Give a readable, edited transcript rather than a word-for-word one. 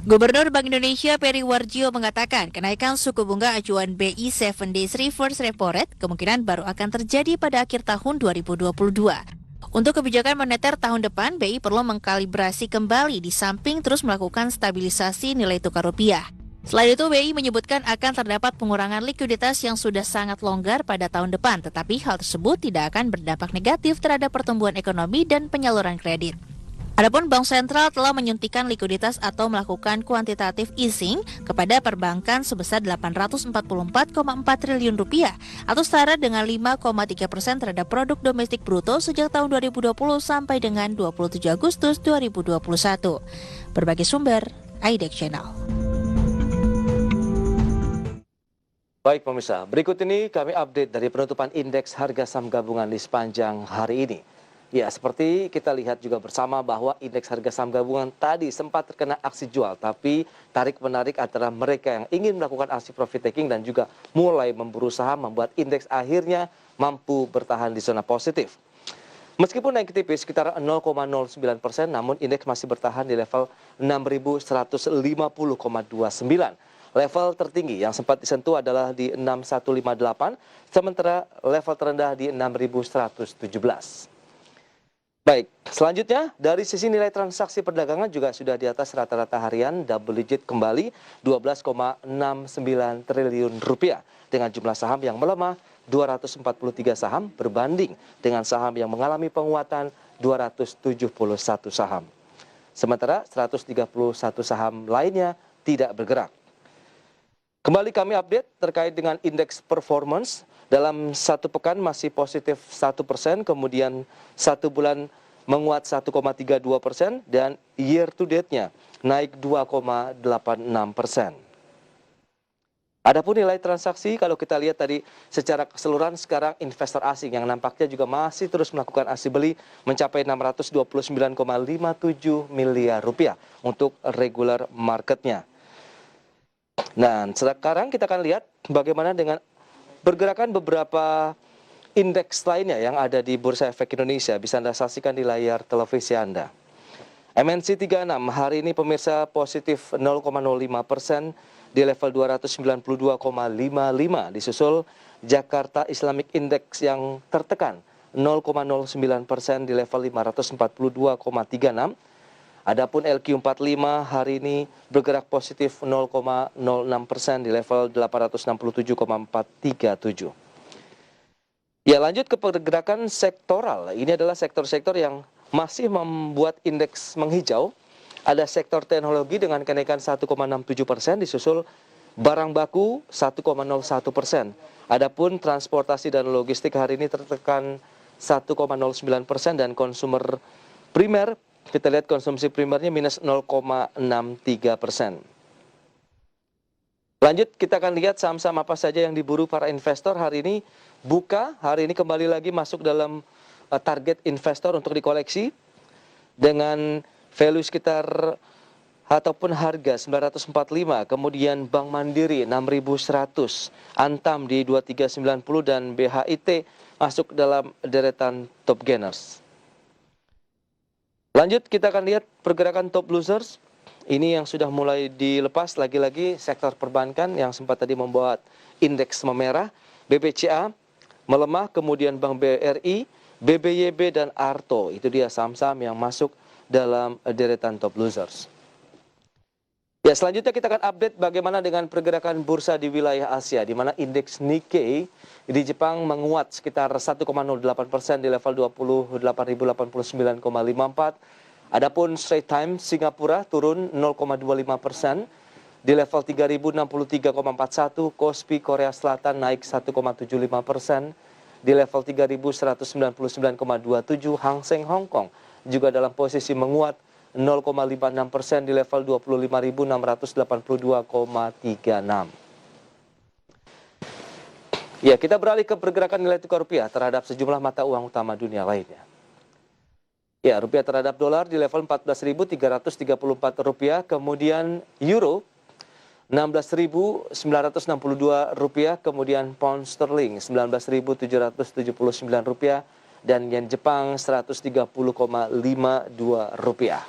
Gubernur Bank Indonesia Peri Warjio mengatakan kenaikan suku bunga acuan BI 7 Days Reverse Repo Rate kemungkinan baru akan terjadi pada akhir tahun 2022. Untuk kebijakan moneter tahun depan, BI perlu mengkalibrasi kembali di samping terus melakukan stabilisasi nilai tukar rupiah. Selain itu, BI menyebutkan akan terdapat pengurangan likuiditas yang sudah sangat longgar pada tahun depan, tetapi hal tersebut tidak akan berdampak negatif terhadap pertumbuhan ekonomi dan penyaluran kredit. Adapun Bank Sentral telah menyuntikkan likuiditas atau melakukan quantitative easing kepada perbankan sebesar 844,4 triliun rupiah atau setara dengan 5,3% terhadap produk domestik bruto sejak tahun 2020 sampai dengan 27 Agustus 2021. Berbagai sumber, IDEX Channel. Baik pemirsa, berikut ini kami update dari penutupan indeks harga saham gabungan di sepanjang hari ini. Ya, seperti kita lihat juga bersama bahwa indeks harga saham gabungan tadi sempat terkena aksi jual, tapi tarik-menarik antara mereka yang ingin melakukan aksi profit taking dan juga mulai memburu saham membuat indeks akhirnya mampu bertahan di zona positif. Meskipun naik tipis sekitar 0,09%, namun indeks masih bertahan di level 6.150,29. Level tertinggi yang sempat disentuh adalah di 6158, sementara level terendah di 6117. Baik, selanjutnya dari sisi nilai transaksi perdagangan juga sudah di atas rata-rata harian, double digit kembali 12,69 triliun rupiah dengan jumlah saham yang melemah 243 saham berbanding dengan saham yang mengalami penguatan 271 saham. Sementara 131 saham lainnya tidak bergerak. Kembali kami update terkait dengan indeks performance. Dalam satu pekan masih positif 1%, kemudian satu bulan menguat 1,32% dan year to date-nya naik 2,86%. Adapun nilai transaksi kalau kita lihat tadi secara keseluruhan sekarang investor asing yang nampaknya juga masih terus melakukan aksi beli mencapai 629,57 miliar rupiah untuk regular marketnya. Nah, sekarang kita akan lihat bagaimana dengan pergerakan beberapa indeks lainnya yang ada di Bursa Efek Indonesia. Bisa Anda saksikan di layar televisi Anda. MNC 36 hari ini pemirsa positif 0,05% di level 292,55, disusul Jakarta Islamic Index yang tertekan 0,09% di level 542,36. Adapun LQ45 hari ini bergerak positif 0,06% di level 867,437. Ya, lanjut ke pergerakan sektoral. Ini adalah sektor-sektor yang masih membuat indeks menghijau. Ada sektor teknologi dengan kenaikan 1,67%, disusul barang baku 1,01%. Adapun transportasi dan logistik hari ini tertekan 1,09% dan konsumer primer, kita lihat konsumsi primernya minus 0,63%. Lanjut kita akan lihat saham-saham apa saja yang diburu para investor hari ini. Buka hari ini kembali lagi masuk dalam target investor untuk dikoleksi dengan value sekitar ataupun harga 945, kemudian Bank Mandiri 6.100, Antam di 2390 dan BHIT masuk dalam deretan top gainers. Lanjut kita akan lihat pergerakan top losers. Ini yang sudah mulai dilepas lagi-lagi sektor perbankan yang sempat tadi membuat indeks memerah. BBCA melemah, kemudian Bank BRI, BBYB dan Arto. Itu dia saham-saham yang masuk dalam deretan top losers. Ya, selanjutnya kita akan update bagaimana dengan pergerakan bursa di wilayah Asia, di mana indeks Nikkei di Jepang menguat sekitar 1,08% di level 28.089,54. Adapun Straits Times Singapura turun 0,25% di level 3.063,41. Kospi Korea Selatan naik 1,75% di level 3.199,27. Hang Seng Hong Kong juga dalam posisi menguat 0,56% di level 25.682,36. Ya, kita beralih ke pergerakan nilai tukar rupiah terhadap sejumlah mata uang utama dunia lainnya. Ya, rupiah terhadap dolar di level 14.334 rupiah, kemudian euro 16.962 rupiah, kemudian pound sterling 19.779 rupiah, dan yen Jepang 130,52 rupiah.